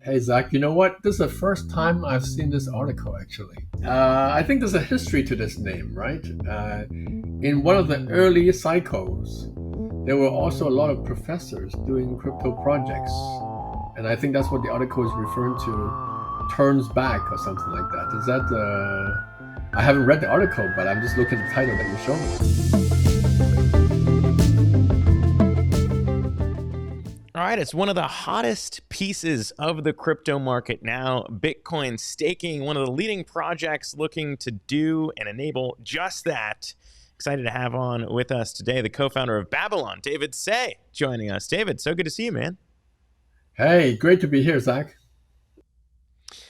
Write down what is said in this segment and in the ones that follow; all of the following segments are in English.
Hey Zach, you know what? This is the first time I've seen this article actually. I think there's a history to this name, right? In one of the early cycles, there were also a lot of professors doing crypto projects. And I think that's what the article is referring to, turns back or something like that. Is that, I haven't read the article, but I'm just looking at the title that you showed me. All right, it's one of the hottest pieces of the crypto market now. Bitcoin staking, one of the leading projects looking to do and enable just that. Excited to have on with us today the co-founder of Babylon, David Say, joining us. David, so good to see you, man. Hey, great to be here, Zach.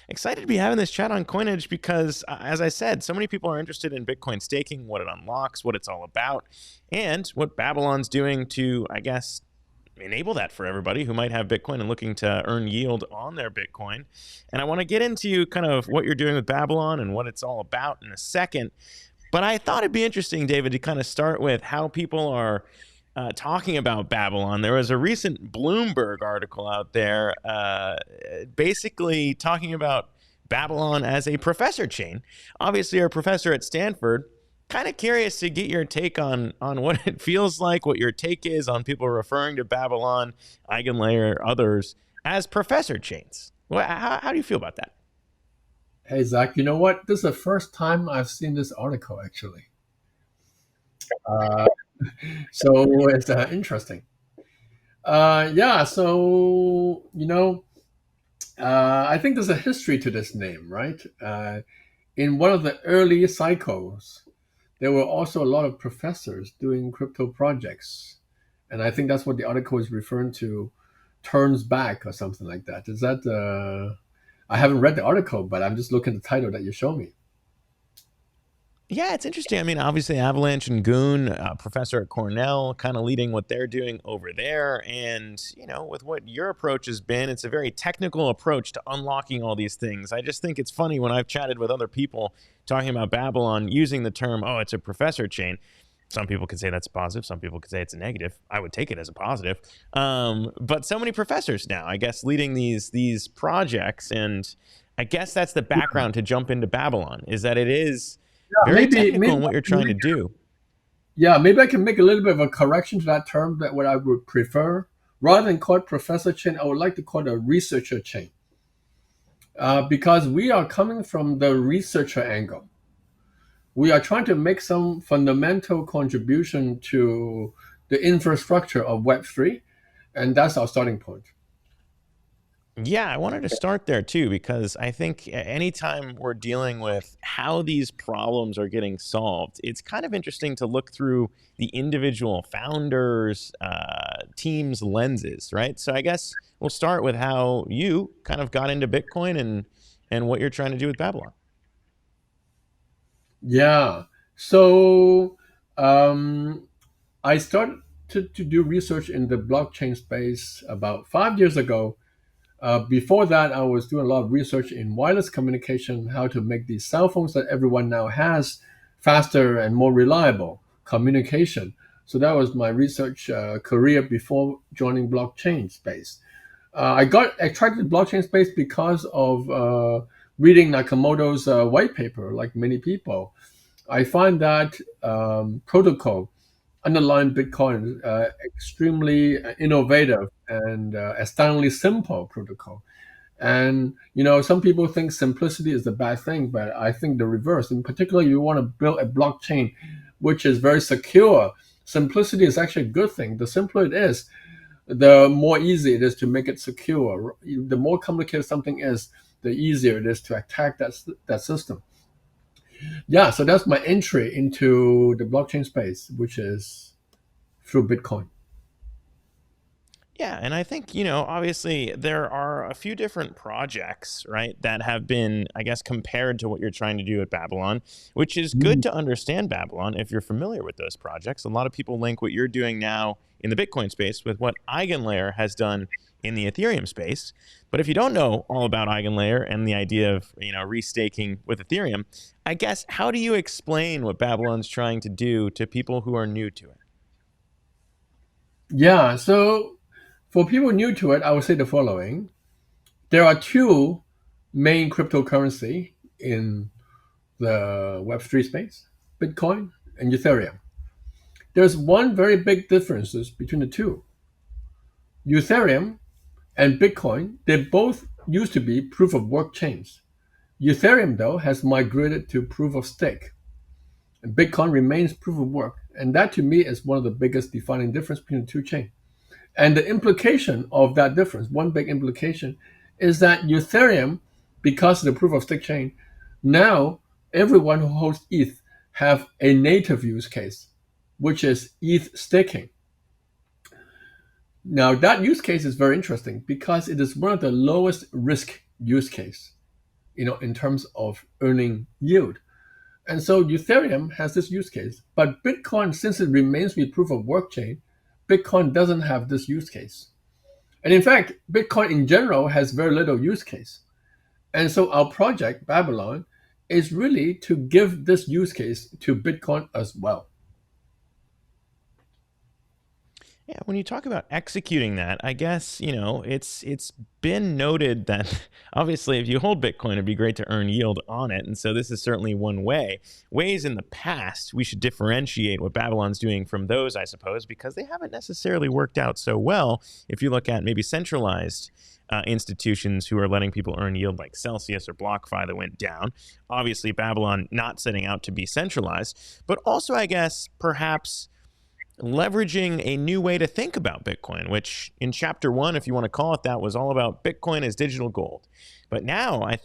Excited to be having this chat on Coinage because, as I said, so many people are interested in Bitcoin staking, what it unlocks, what it's all about, and what Babylon's doing to, I guess, enable that for everybody who might have Bitcoin and looking to earn yield on their Bitcoin. And I want to get into kind of what you're doing with Babylon and what it's all about in a second. But I thought it'd be interesting, David, to kind of start with how people are talking about Babylon. There was a recent Bloomberg article out there basically talking about Babylon as a professor chain. Obviously, you're a professor at Stanford. Kind of curious to get your take on what it feels like, what your take is on people referring to Babylon, Eigenlayer, others as professor chains. How do you feel about that? Hey Zach, you know what? This is the first time I've seen this article actually. Uh, so it's interesting. Yeah, so I think there's a history to this name, right? In one of the early cycles, there were also a lot of professors doing crypto projects, and I think that's what the article is referring to, turns back or something like that. Is that? I haven't read the article, but I'm just looking at the title that you show me. Yeah, it's interesting. I mean, obviously, Avalanche and Goon, professor at Cornell, kind of leading what they're doing over there. And, with what your approach has been, it's a very technical approach to unlocking all these things. I just think it's funny when I've chatted with other people talking about Babylon using the term, oh, it's a professor chain. Some people could say that's a positive. Some people could say it's a negative. I would take it as a positive. But so many professors now, I guess, leading these projects. And I guess that's the background to jump into Babylon, is that it is Yeah, very maybe technical maybe in what you're I can trying to do. yeah, maybe I can make a little bit of a correction to that term. That what I would prefer, rather than call it professor chain, I would like to call it a researcher chain, because we are coming from the researcher angle. We are trying to make some fundamental contribution to the infrastructure of Web3, and that's our starting point. Yeah, I wanted to start there too, because I think anytime we're dealing with how these problems are getting solved, it's kind of interesting to look through the individual founders, teams' lenses, right? So I guess we'll start with how you kind of got into Bitcoin and what you're trying to do with Babylon. Yeah. So um, I started to do research in the blockchain space about 5 years ago. Before that, I was doing a lot of research in wireless communication, how to make these cell phones that everyone now has faster and more reliable communication. So that was my research career before joining blockchain space. I got attracted to blockchain space because of reading Nakamoto's white paper, like many people. I find that protocol underlying Bitcoin extremely innovative and astoundingly simple protocol. And some people think simplicity is a bad thing, but I think the reverse. In particular, you want to build a blockchain which is very secure. Simplicity is actually a good thing. The simpler it is, the more easy it is to make it secure. The more complicated something is, the easier it is to attack that system. Yeah, so that's my entry into the blockchain space, which is through Bitcoin. Yeah, and I think, obviously there are a few different projects, right, that have been, I guess, compared to what you're trying to do at Babylon, which is good Mhm. to understand Babylon if you're familiar with those projects. A lot of people link what you're doing now in the Bitcoin space with what Eigenlayer has done in the Ethereum space. But if you don't know all about Eigenlayer and the idea of, restaking with Ethereum, I guess, how do you explain what Babylon's trying to do to people who are new to it? Yeah, so for people new to it, I would say the following. There are two main cryptocurrency in the Web3 space: Bitcoin and Ethereum. There's one very big differences between the two. Ethereum and Bitcoin, they both used to be proof of work chains. Ethereum, though, has migrated to proof of stake. And Bitcoin remains proof of work. And that to me is one of the biggest defining difference between the two chains. And the implication of that difference, one big implication, is that Ethereum, because of the proof of stake chain, now everyone who holds ETH have a native use case, which is ETH staking. Now that use case is very interesting because it is one of the lowest risk use case, in terms of earning yield. And so Ethereum has this use case, but Bitcoin, since it remains with proof of work chain, Bitcoin doesn't have this use case. And in fact, Bitcoin in general has very little use case. And so our project, Babylon, is really to give this use case to Bitcoin as well. Yeah, when you talk about executing that, I guess, it's been noted that obviously if you hold Bitcoin, it'd be great to earn yield on it. And so this is certainly one way. Ways in the past we should differentiate what Babylon's doing from those, I suppose, because they haven't necessarily worked out so well. If you look at maybe centralized institutions who are letting people earn yield like Celsius or BlockFi that went down. Obviously, Babylon not setting out to be centralized, but also, I guess, perhaps leveraging a new way to think about Bitcoin, which in chapter one, if you want to call it that, was all about Bitcoin as digital gold. But now I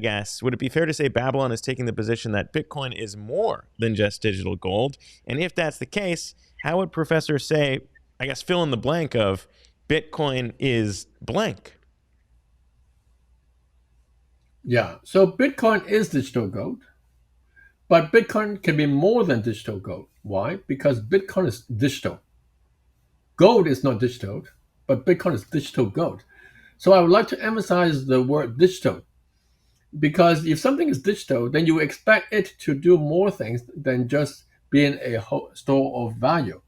guess, would it be fair to say Babylon is taking the position that Bitcoin is more than just digital gold? And if that's the case, how would Professor say, I guess, fill in the blank of Bitcoin is blank? Yeah, so Bitcoin is digital gold, but Bitcoin can be more than digital gold. Why? Because Bitcoin is digital. Gold is not digital, but Bitcoin is digital gold. So I would like to emphasize the word digital because if something is digital, then you expect it to do more things than just being a store of value.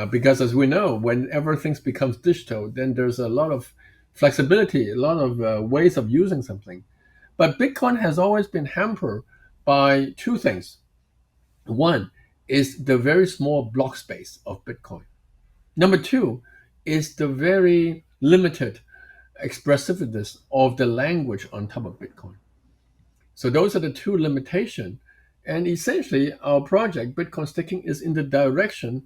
Because as we know, whenever things becomes digital, then there's a lot of flexibility, a lot of ways of using something. But Bitcoin has always been hampered by two things. One is the very small block space of Bitcoin. Number two is the very limited expressiveness of the language on top of Bitcoin. So those are the two limitations. And essentially, our project, Bitcoin Staking, is in the direction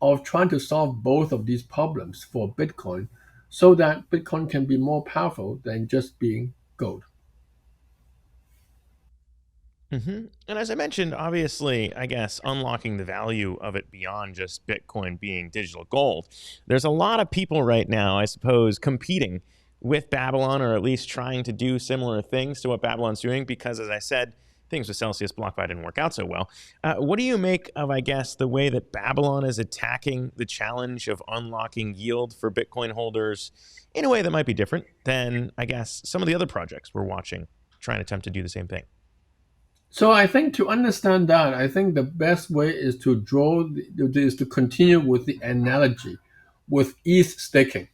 of trying to solve both of these problems for Bitcoin so that Bitcoin can be more powerful than just being gold. And as I mentioned, obviously, I guess unlocking the value of it beyond just Bitcoin being digital gold. There's a lot of people right now, I suppose, competing with Babylon or at least trying to do similar things to what Babylon's doing because, as I said, things with Celsius BlockFi didn't work out so well. What do you make of, I guess, the way that Babylon is attacking the challenge of unlocking yield for Bitcoin holders in a way that might be different than, I guess, some of the other projects we're watching trying to attempt to do the same thing? So I think to understand that, I think the best way is to is to continue with the analogy with ETH staking.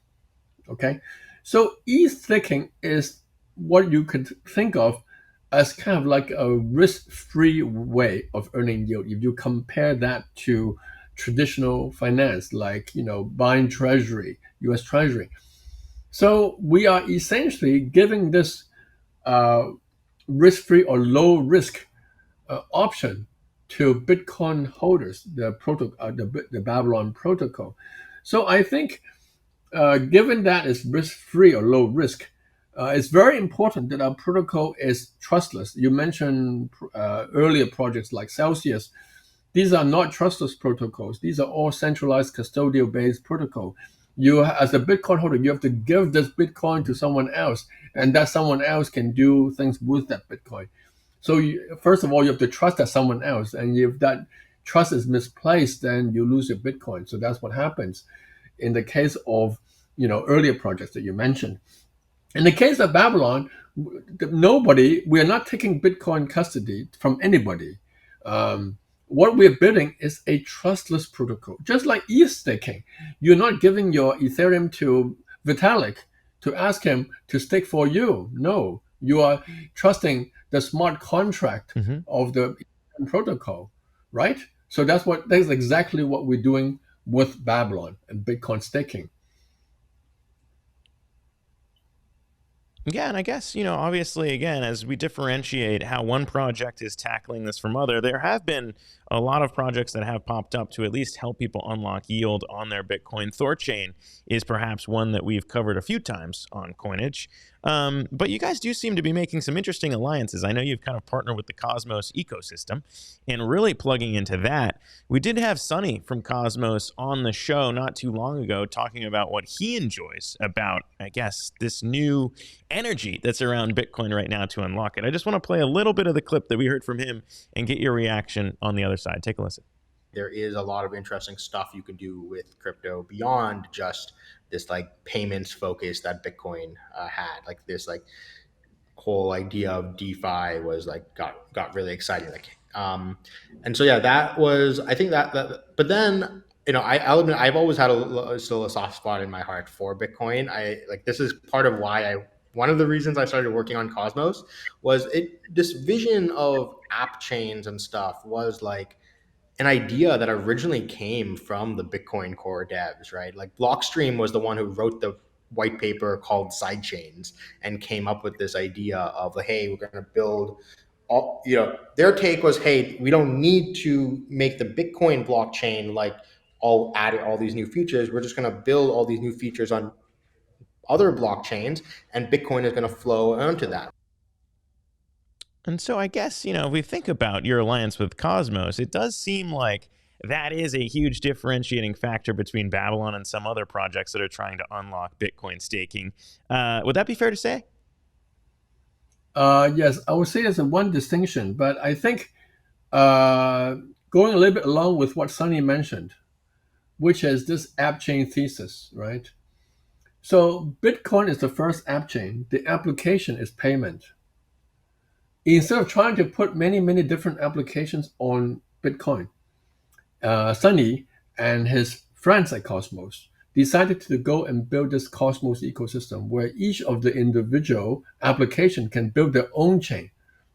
Okay, so ETH staking is what you could think of as kind of like a risk-free way of earning yield. If you compare that to traditional finance, like buying treasury, U.S. Treasury. So we are essentially giving this uh, risk-free or low-risk option to Bitcoin holders, the Babylon protocol. So I think, given that it's risk-free or low risk, it's very important that our protocol is trustless. You mentioned earlier projects like Celsius. These are not trustless protocols. These are all centralized custodial-based protocol. You, as a Bitcoin holder, you have to give this Bitcoin to someone else, and that someone else can do things with that Bitcoin. So first of all, you have to trust that someone else, and if that trust is misplaced, then you lose your Bitcoin. So that's what happens in the case of earlier projects that you mentioned. In the case of Babylon, we are not taking Bitcoin custody from anybody. What we're building is a trustless protocol, just like ETH staking. You're not giving your Ethereum to Vitalik to ask him to stake for you. No, you are trusting the smart contract Hmm. of the protocol, right? So that's exactly what we're doing with Babylon and Bitcoin staking. Yeah, and I guess, obviously, again, as we differentiate how one project is tackling this from other, there have been a lot of projects that have popped up to at least help people unlock yield on their Bitcoin. Thorchain is perhaps one that we've covered a few times on Coinage. But you guys do seem to be making some interesting alliances. I know you've kind of partnered with the Cosmos ecosystem and really plugging into that. We did have Sunny from Cosmos on the show not too long ago talking about what he enjoys about, I guess, this new energy that's around Bitcoin right now to unlock it. I just want to play a little bit of the clip that we heard from him and get your reaction on the other side. Take a listen. There is a lot of interesting stuff you can do with crypto beyond just this like payments focus that Bitcoin had. Like this like whole idea of DeFi was like got really exciting. And so yeah, that was I think that. But then I'll admit I've always had still a soft spot in my heart for Bitcoin. I like this is part of why I one of the reasons I started working on Cosmos was this vision of app chains and stuff was like an idea that originally came from the Bitcoin core devs, right? Like Blockstream was the one who wrote the white paper called Sidechains and came up with this idea of, hey, we're going to build all, their take was, hey, we don't need to make the Bitcoin blockchain like all added all these new features. We're just going to build all these new features on other blockchains and Bitcoin is going to flow onto that. And so I guess, if we think about your alliance with Cosmos, it does seem like that is a huge differentiating factor between Babylon and some other projects that are trying to unlock Bitcoin staking. Would that be fair to say? Yes, I would say there's a one distinction, but I think uh, going a little bit along with what Sunny mentioned, which is this app chain thesis, right? So Bitcoin is the first app chain. The application is payment. Instead of trying to put many, many different applications on Bitcoin, Sunny and his friends at Cosmos decided to go and build this Cosmos ecosystem where each of the individual application can build their own chain,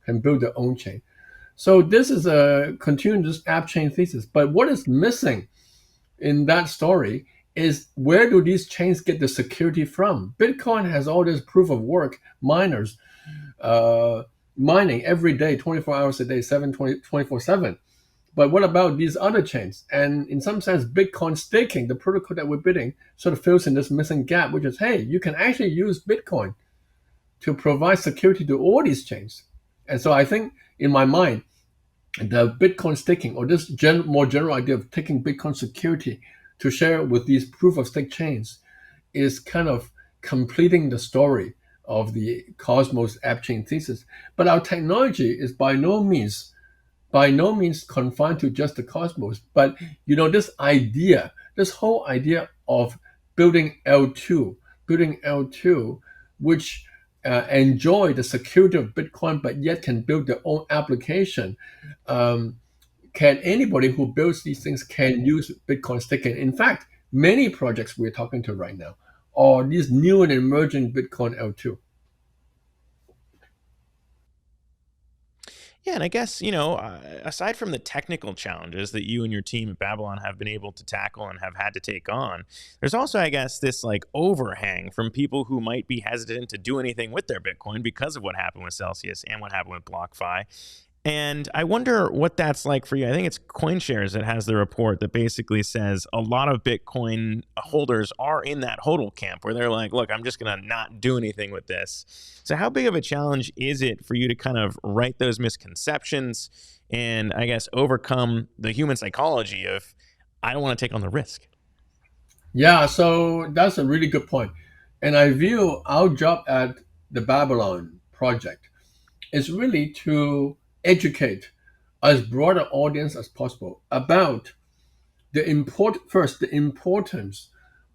can build their own chain. So this is a continuous app chain thesis. But what is missing in that story is where do these chains get the security from? Bitcoin has all this proof of work miners uh, mining every day, 24 hours a day, 24/7. But what about these other chains? And in some sense, Bitcoin staking, the protocol that we're building, sort of fills in this missing gap, which is, hey, you can actually use Bitcoin to provide security to all these chains. And so I think in my mind, the Bitcoin staking or this more general idea of taking Bitcoin security to share with these proof of stake chains is kind of completing the story of the Cosmos app chain thesis. But our technology is by no means confined to just the Cosmos. But this whole idea of building L2, which enjoy the security of Bitcoin, but yet can build their own application. Um, can anybody who builds these things can use Bitcoin staking? In fact, many projects we're talking to right now are these new and emerging Bitcoin L2. Yeah, and I guess, aside from the technical challenges that you and your team at Babylon have been able to tackle and have had to take on, there's also, I guess, this like overhang from people who might be hesitant to do anything with their Bitcoin because of what happened with Celsius and what happened with BlockFi. And I wonder what that's like for you. I think it's CoinShares that has the report that basically says a lot of Bitcoin holders are in that hodl camp where they're like, look, I'm just going to not do anything with this. So, how big of a challenge is it for you to kind of right those misconceptions and, I guess, overcome the human psychology of, I don't want to take on the risk? Yeah, so that's a really good point. And I view our job at the Babylon project is really to educate as broad an audience as possible about the importance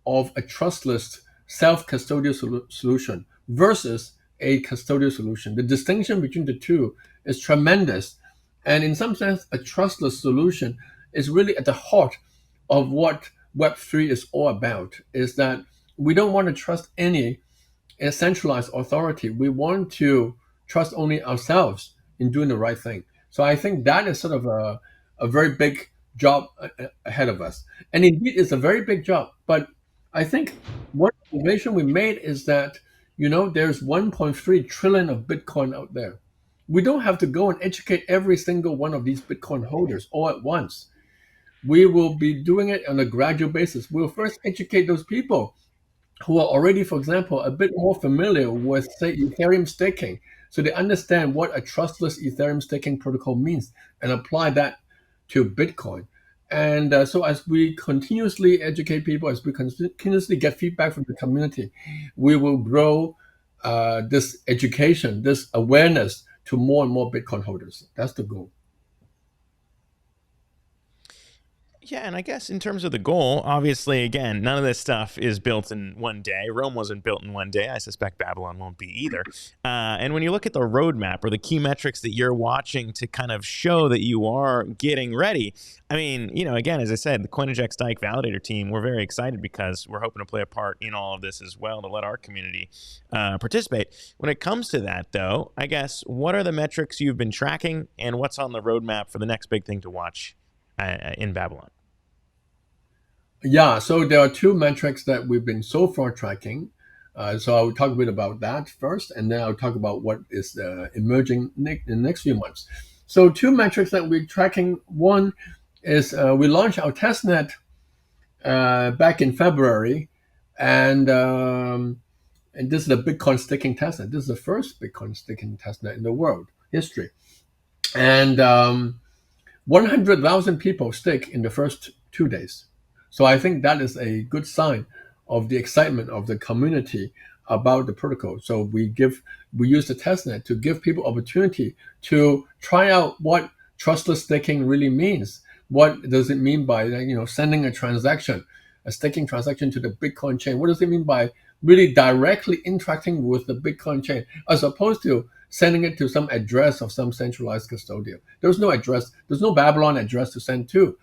of a trustless self-custodial solution versus a custodial solution. The distinction between the two is tremendous. And in some sense, a trustless solution is really at the heart of what Web3 is all about, is that we don't want to trust any a centralized authority. We want to trust only ourselves in doing the right thing. So I think that is sort of a very big job ahead of us. And indeed, it's a very big job. But I think one observation we made is that, there's 1.3 trillion of Bitcoin out there. We don't have to go and educate every single one of these Bitcoin holders all at once. We will be doing it on a gradual basis. We'll first educate those people who are already, for example, a bit more familiar with, say, Ethereum staking. So they understand what a trustless Ethereum staking protocol means and apply that to Bitcoin. And so, as we continuously educate people, as we continuously get feedback from the community, we will grow this education, this awareness to more and more Bitcoin holders. That's the goal. Yeah, and I guess in terms of the goal, obviously, again, none of this stuff is built in one day. Rome wasn't built in one day. I suspect Babylon won't be either. And when you look at the roadmap or the key metrics that you're watching to kind of show that you are getting ready, I mean, again, as I said, the CoinEject Dike Validator team, we're very excited because we're hoping to play a part in all of this as well to let our community participate. When it comes to that, though, I guess, what are the metrics you've been tracking and what's on the roadmap for the next big thing to watch in Babylon? Yeah, so there are two metrics that we've been so far tracking. So I'll talk a bit about that first, and then I'll talk about what is emerging in the next few months. So two metrics that we're tracking. One is we launched our testnet back in February, and this is the Bitcoin staking testnet. This is the first Bitcoin staking testnet in the world history, and 100,000 people stake in the first 2 days. So I think that is a good sign of the excitement of the community about the protocol. So we use the testnet to give people opportunity to try out what trustless staking really means. What does it mean by sending a staking transaction to the Bitcoin chain? What does it mean by really directly interacting with the Bitcoin chain, as opposed to sending it to some address of some centralized custodian? There's no address. There's no Babylon address to send to.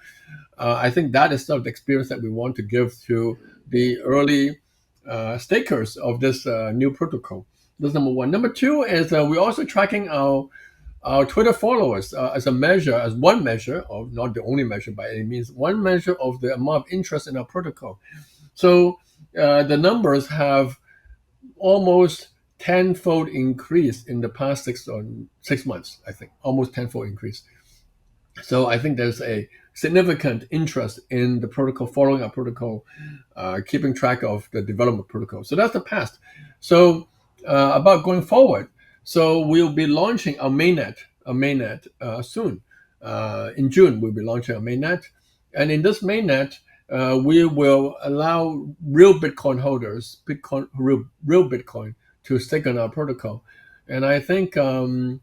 I think that is sort of the experience that we want to give to the early stakers of this new protocol. That's number one. Number two is we're also tracking our Twitter followers as one measure, of not the only measure by any means, one measure of the amount of interest in our protocol. So the numbers have almost tenfold increase in the past 6 months. I think almost tenfold increase. So I think there's a significant interest in the protocol, following our protocol, keeping track of the development protocol. So that's the past. So about going forward, so we'll be launching our mainnet soon. In June, we'll be launching our mainnet, and in this mainnet, we will allow real Bitcoin holders, real Bitcoin, to stake on our protocol. And I think here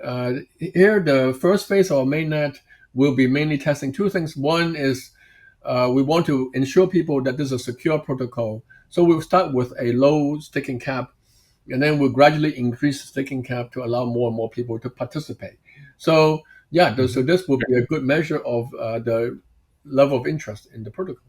the first phase of our mainnet will be mainly testing two things. One is we want to ensure people that this is a secure protocol. So we'll start with a low staking cap, and then we'll gradually increase the staking cap to allow more and more people to participate. So yeah, so this will be a good measure of the level of interest in the protocol.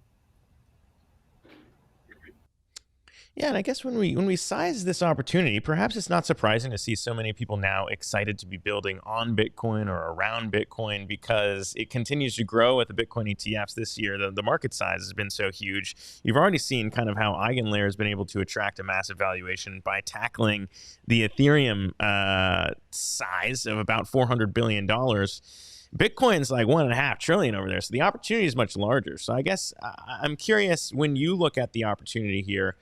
Yeah, and I guess when we size this opportunity, perhaps it's not surprising to see so many people now excited to be building on Bitcoin or around Bitcoin because it continues to grow with the Bitcoin ETFs this year. The market size has been so huge. You've already seen kind of how EigenLayer has been able to attract a massive valuation by tackling the Ethereum size of about $400 billion. Bitcoin's like 1.5 trillion over there. So the opportunity is much larger. So I guess I'm curious, when you look at the opportunity here,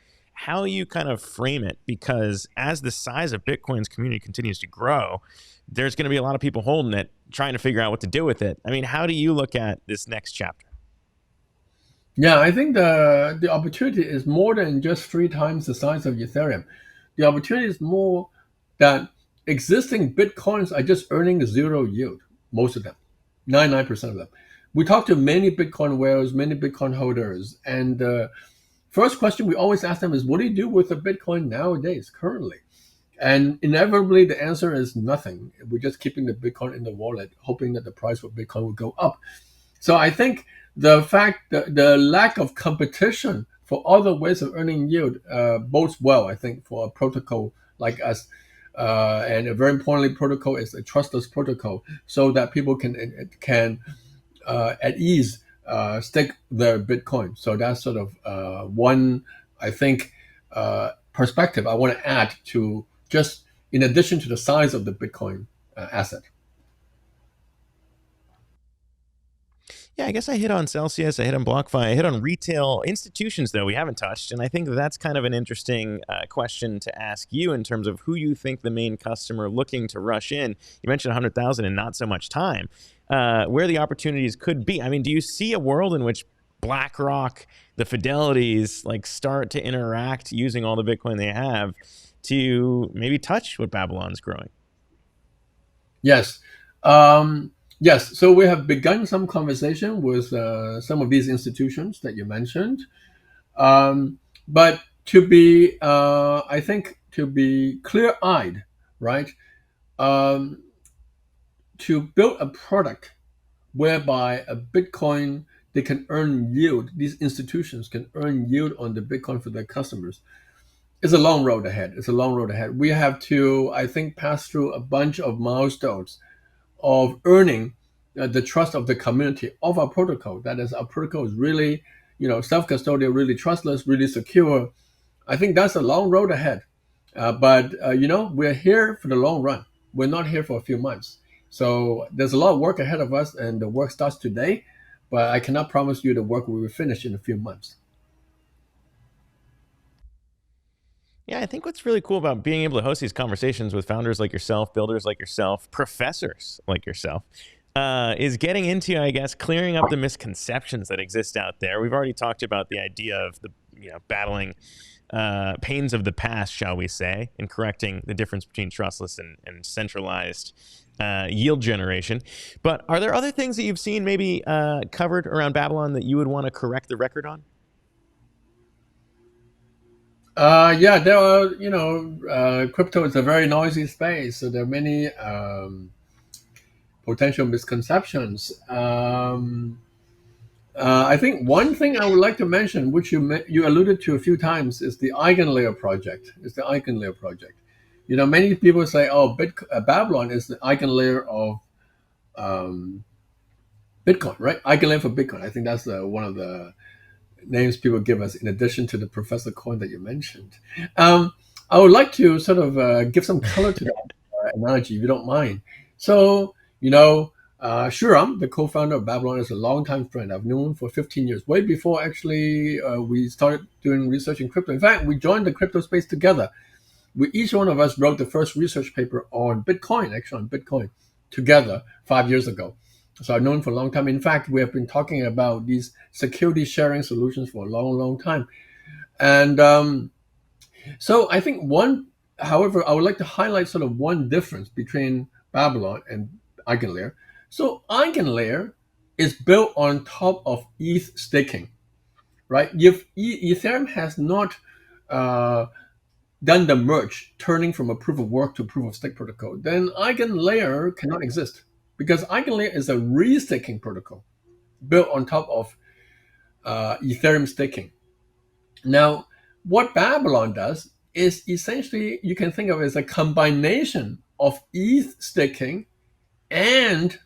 how you kind of frame it, because as the size of Bitcoin's community continues to grow, there's going to be a lot of people holding it, trying to figure out what to do with it. I mean, how do you look at this next chapter? Yeah, I think the opportunity is more than just 3 times the size of Ethereum. The opportunity is more that existing Bitcoins are just earning zero yield, most of them, 99% of them. We talk to many Bitcoin whales, many Bitcoin holders, and the first question we always ask them is, what do you do with the Bitcoin nowadays, currently? And inevitably, the answer is nothing. We're just keeping the Bitcoin in the wallet, hoping that the price of Bitcoin will go up. So I think the fact that the lack of competition for other ways of earning yield bodes well, I think, for a protocol like us. And very importantly, protocol is a trustless protocol, so that people can at ease stake their Bitcoin. So that's sort of one, I think, perspective I want to add to, just in addition to the size of the Bitcoin asset. Yeah, I guess I hit on Celsius, I hit on BlockFi, I hit on retail institutions, though we haven't touched, and I think that's kind of an interesting question to ask you in terms of who you think the main customer looking to rush in. You mentioned 100,000 and not so much time. Where the opportunities could be. I mean, do you see a world in which BlackRock, the Fidelities, like start to interact using all the Bitcoin they have to maybe touch what Babylon's growing? Yes. Yes. So we have begun some conversation with some of these institutions that you mentioned. Um, but to be, I think, to be clear eyed, right? Um, to build a product whereby a Bitcoin, they can earn yield, these institutions can earn yield on the Bitcoin for their customers. It's a long road ahead. It's a long road ahead. We have to, I think, pass through a bunch of milestones of earning the trust of the community of our protocol. That is, our protocol is really, self-custodial, really trustless, really secure. I think that's a long road ahead. But we're here for the long run. We're not here for a few months. So there's a lot of work ahead of us, and the work starts today. But I cannot promise you the work will be finished in a few months. Yeah, I think what's really cool about being able to host these conversations with founders like yourself, builders like yourself, professors like yourself, is getting into, I guess, clearing up the misconceptions that exist out there. We've already talked about the idea of the battling pains of the past, shall we say, and correcting the difference between trustless and centralized yield generation. But are there other things that you've seen maybe covered around Babylon that you would want to correct the record on? Yeah, there are, crypto is a very noisy space. So there are many potential misconceptions. I think one thing I would like to mention, which you alluded to a few times, is the Eigenlayer project. Is the Eigenlayer project. Many people say, "Oh, Babylon is the Eigenlayer of um, Bitcoin, right? Eigenlayer for Bitcoin." I think that's one of the names people give us, in addition to the Professor coin that you mentioned. Um, I would like to sort of give some color to that analogy, if you don't mind. So, Shuram, the co-founder of Babylon, is a longtime friend. I've known him for 15 years, way before actually we started doing research in crypto. In fact, we joined the crypto space together. Each one of us wrote the first research paper on Bitcoin, actually on Bitcoin, together 5 years ago. So I've known him for a long time. In fact, we have been talking about these security sharing solutions for a long, long time. And so I think however, I would like to highlight sort of one difference between Babylon and Eigenlayer. So Eigenlayer is built on top of ETH staking, right? If Ethereum has not uh, done the merge, turning from a proof of work to proof of stake protocol, then Eigenlayer cannot exist, because Eigenlayer is a restaking protocol built on top of Ethereum staking. Now, what Babylon does is essentially, you can think of it as a combination of ETH staking and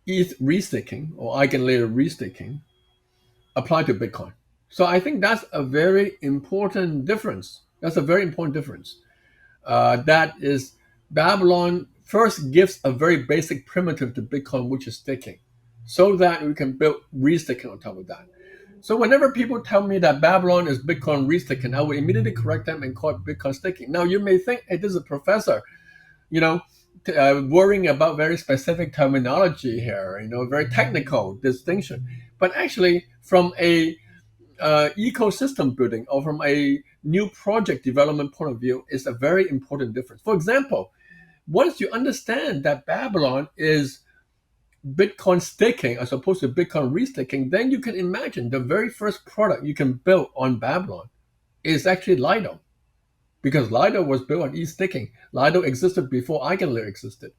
ETH restaking, or Eigenlayer restaking, applied to Bitcoin. So I think that's a very important difference. That's a very important difference. That is, Babylon first gives a very basic primitive to Bitcoin, which is staking, so that we can build restaking on top of that. So whenever people tell me that Babylon is Bitcoin restaking, I will immediately correct them and call it Bitcoin staking. Now you may think, hey, this is a professor, you know, worrying about very specific terminology here, very technical distinction. But actually, from a ecosystem building or from a new project development point of view, is a very important difference. For example, once you understand that Babylon is Bitcoin staking as opposed to Bitcoin restaking, then you can imagine the very first product you can build on Babylon is actually Lido, because Lido was built on e-staking. Lido existed before Eigenlayer existed.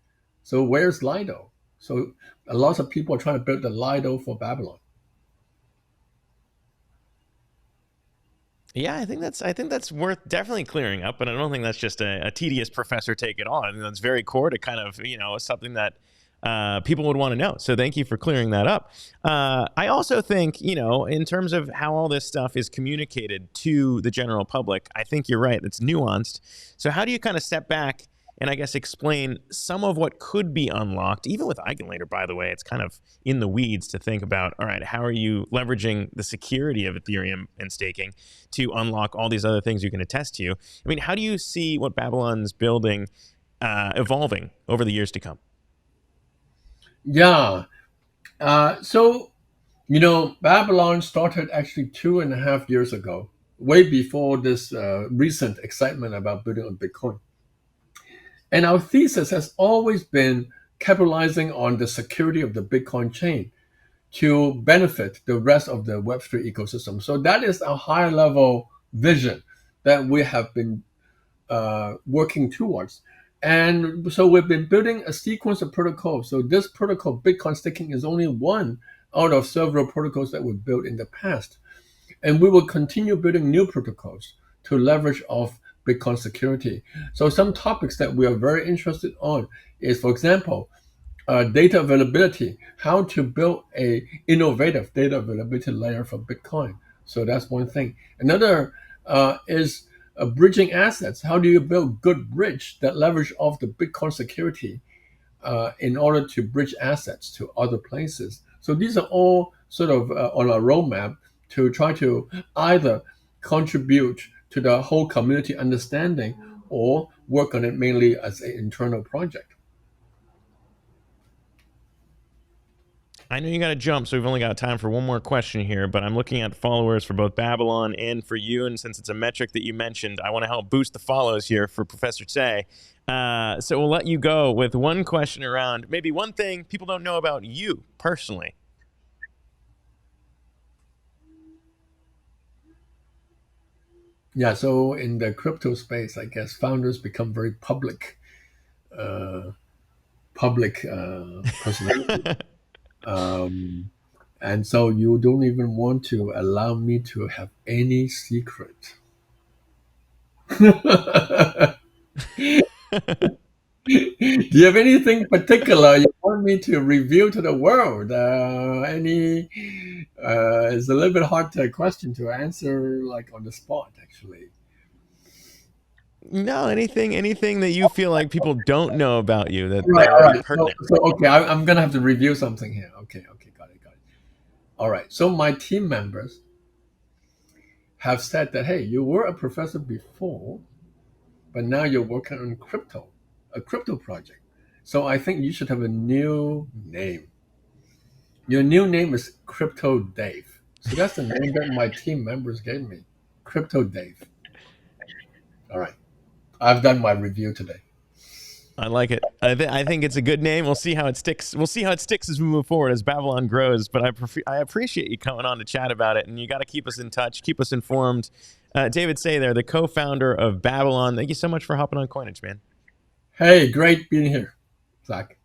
So where's Lido? So a lot of people are trying to build the Lido for Babylon. Yeah, I think that's worth definitely clearing up, and I don't think that's just a tedious professor take it on. I think that's very core to kind of something that people would want to know. So thank you for clearing that up. I also think in terms of how all this stuff is communicated to the general public, I think you're right. It's nuanced. So how do you kind of step back and I guess explain some of what could be unlocked, even with Eigenlater, by the way? It's kind of in the weeds to think about, all right, how are you leveraging the security of Ethereum and staking to unlock all these other things you can attest to? I mean, how do you see what Babylon's building evolving over the years to come? Yeah. So, Babylon started actually 2.5 years ago, way before this recent excitement about building on Bitcoin. And our thesis has always been capitalizing on the security of the Bitcoin chain to benefit the rest of the Web3 ecosystem. So that is a high level vision that we have been working towards. And so we've been building a sequence of protocols. So this protocol, Bitcoin staking, is only one out of several protocols that we've built in the past. And we will continue building new protocols to leverage off Bitcoin security. So some topics that we are very interested on is, for example, data availability, how to build a innovative data availability layer for Bitcoin. So that's one thing. Another is bridging assets. How do you build good bridge that leverage off the Bitcoin security in order to bridge assets to other places? So these are all sort of on our roadmap to try to either contribute to the whole community understanding or work on it mainly as an internal project. I know you got to jump, so we've only got time for one more question here, but I'm looking at followers for both Babylon and for you. And since it's a metric that you mentioned, I want to help boost the follows here for Professor Tse. So we'll let you go with one question around maybe one thing people don't know about you personally. Yeah, so in the crypto space, I guess founders become very uh, public personality, um, and so you don't even want to allow me to have any secret. Do you have anything particular you want me to reveal to the world? Any? It's a little bit hard to question to answer like on the spot, actually. No, anything that you feel like people don't know about you Right, that all would be right. So, pertinent. so okay, I'm gonna have to review something here. Okay, okay, got it, got it. All right. So my team members have said that, hey, you were a professor before, but now you're working on crypto, a crypto project. So I think you should have a new name. Your new name is Crypto Dave. So that's the name that my team members gave me, Crypto Dave. All right. I've done my review today. I like it. I think it's a good name. We'll see how it sticks. We'll see how it sticks as we move forward, as Babylon grows. But I appreciate you coming on to chat about it, and you got to keep us in touch, keep us informed. David Tse there, the co-founder of Babylon. Thank you so much for hopping on Coinage, man. Hey, great being here, Zach.